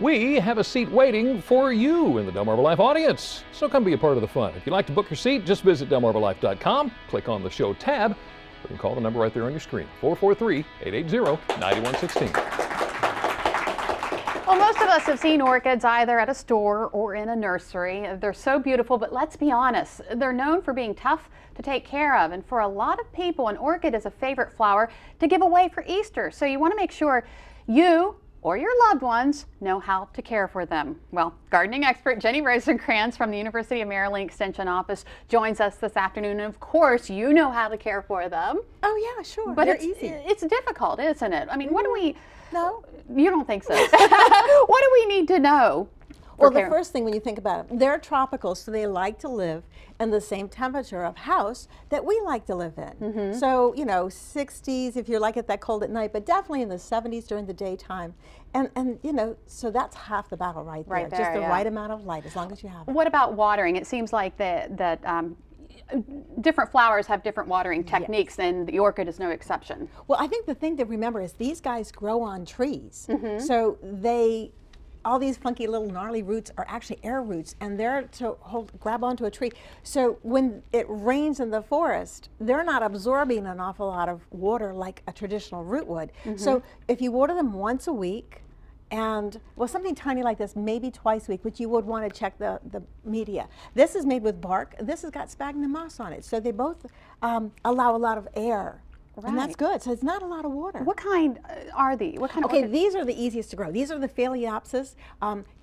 we have a seat waiting for you in the Delmarva Life audience. So come be a part of the fun. If you'd like to book your seat, just visit delmarvalife.com, click on the show tab, or you can call the number right there on your screen, 443-880-9116. Well, most of us have seen orchids either at a store or in a nursery. They're so beautiful, but let's be honest, they're known for being tough to take care of. And for a lot of people, an orchid is a favorite flower to give away for Easter. So you want to make sure you or your loved ones know how to care for them. Well, gardening expert Ginny Rosenkrantz from the University of Maryland Extension Office joins us this afternoon. And of course, you know how to care for them. Oh yeah, sure. But they're it's easy. It's difficult, isn't it? I mean, what do we... No. You don't think so? What do we need to know? Well, the first thing when you think about it, they're tropical, so they like to live in the same temperature of house that we like to live in. So, you know, 60s if you like it that cold at night, but definitely in the 70s during the daytime. And you know, so that's half the battle right there. Just the right amount of light, as long as you have it. What about watering? It seems like that different flowers have different watering techniques, and the orchid is no exception. Well, I think the thing to remember is these guys grow on trees. So all these funky little gnarly roots are actually air roots, and they're to grab onto a tree. So when it rains in the forest, they're not absorbing an awful lot of water like a traditional root would. So if you water them once a week, and well, something tiny like this, maybe twice a week, but you would want to check the media. This is made with bark. This has got sphagnum moss on it, so they both allow a lot of air. Right. And that's good. So it's not a lot of water. What kind are these? What kind of orchids? These are the easiest to grow. These are the Phalaenopsis.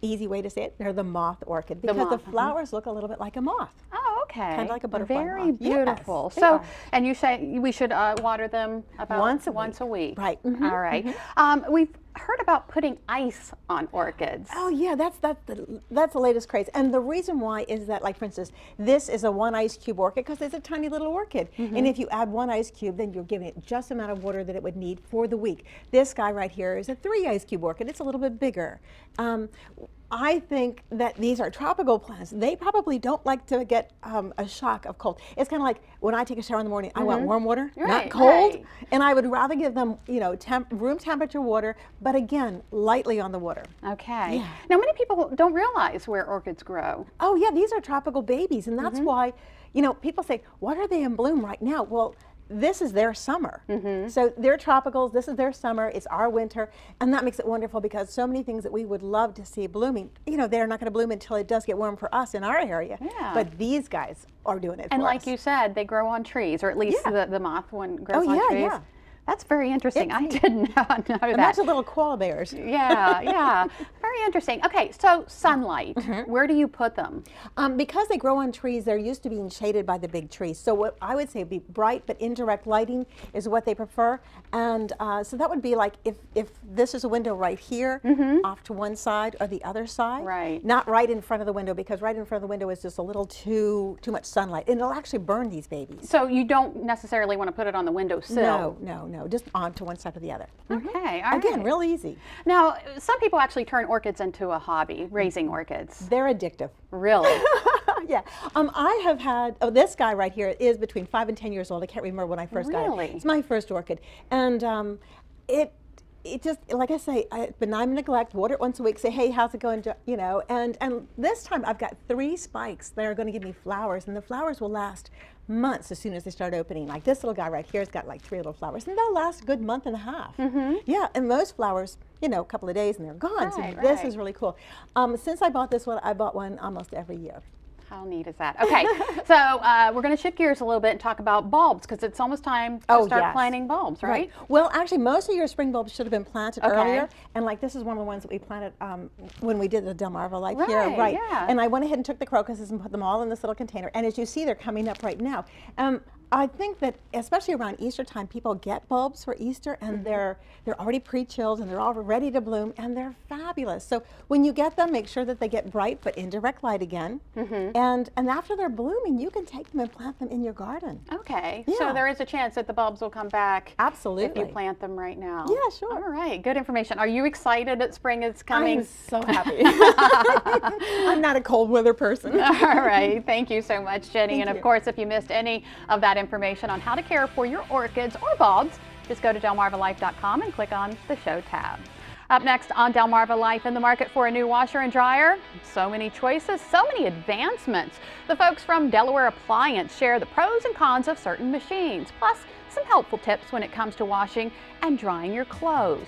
Easy way to say it. They're the moth orchid because the flowers look a little bit like a moth. Oh, okay. Kind of like a butterfly Very moth. beautiful. Yes, so, and you say we should water them about once a week. Right. All right. We've heard about putting ice on orchids. Oh yeah, that's the latest craze. And the reason why is that, like for instance, this is a 1 ice cube orchid because it's a tiny little orchid. And if you add 1 ice cube, then you're giving it just the amount of water that it would need for the week. This guy right here is a 3 ice cube orchid. It's a little bit bigger. I think that these are tropical plants. They probably don't like to get a shock of cold. It's kind of like when I take a shower in the morning, I want warm water, not cold. Right. And I would rather give them, you know, room temperature water, but again, lightly on the water. Okay. Yeah. Now, many people don't realize where orchids grow. Oh yeah, these are tropical babies, and that's why, you know, people say, what are they in bloom right now? Well, this is their summer. So they're tropicals, this is their summer, it's our winter, and that makes it wonderful because so many things that we would love to see blooming, you know, they're not going to bloom until it does get warm for us in our area. Yeah. But these guys are doing it for us. And like you said, they grow on trees, or at least the moth one grows on trees. Yeah. That's very interesting. I did not know that. And that's a little koala bears. Yeah. Very interesting. Okay, so sunlight, where do you put them? Because they grow on trees, they're used to being shaded by the big trees. So what I would say would be bright but indirect lighting is what they prefer. And so that would be like if this is a window right here, off to one side or the other side. Right. Not right in front of the window, because right in front of the window is just a little too much sunlight. And it'll actually burn these babies. So you don't necessarily want to put it on the windowsill? No, just on to one side or the other. Okay, all right. Again, real easy. Now, some people actually turn orchids into a hobby, raising orchids. They're addictive. Really? Yeah. I have had, this guy right here is between 5 and 10 years old. I can't remember when I first got it. It's my first orchid. And it just, like I say, benign neglect, water it once a week, say, hey, how's it going, you know, and this time I've got 3 spikes that are going to give me flowers, and the flowers will last months as soon as they start opening. Like this little guy right here has got like 3 little flowers, and they'll last a good month and a half. Yeah, and most flowers, you know, a couple of days and they're gone. This is really cool. Since I bought this one, I bought one almost every year. How neat is that? Okay, so we're going to shift gears a little bit and talk about bulbs, because it's almost time to start planting bulbs, right? Well, actually, most of your spring bulbs should have been planted earlier. And like this is one of the ones that we planted when we did the Delmarva Life here. Right. Yeah. And I went ahead and took the crocuses and put them all in this little container. And as you see, they're coming up right now. I think that especially around Easter time, people get bulbs for Easter, and they're already pre-chilled and they're all ready to bloom, and they're fabulous. So when you get them, make sure that they get bright but indirect light again. And after they're blooming, you can take them and plant them in your garden. Okay. Yeah. So there is a chance that the bulbs will come back. Absolutely. If you plant them right now. Yeah, sure. All right. Good information. Are you excited that spring is coming? I'm so happy. I'm not a cold weather person. All right. Thank you so much, Jenny. And of course, if you missed any of that information on how to care for your orchids or bulbs, just go to delmarvalife.com and click on the show tab. Up next on Delmarva Life, in the market for a new washer and dryer? So many choices, so many advancements. The folks from Delaware Appliance share the pros and cons of certain machines, plus some helpful tips when it comes to washing and drying your clothes.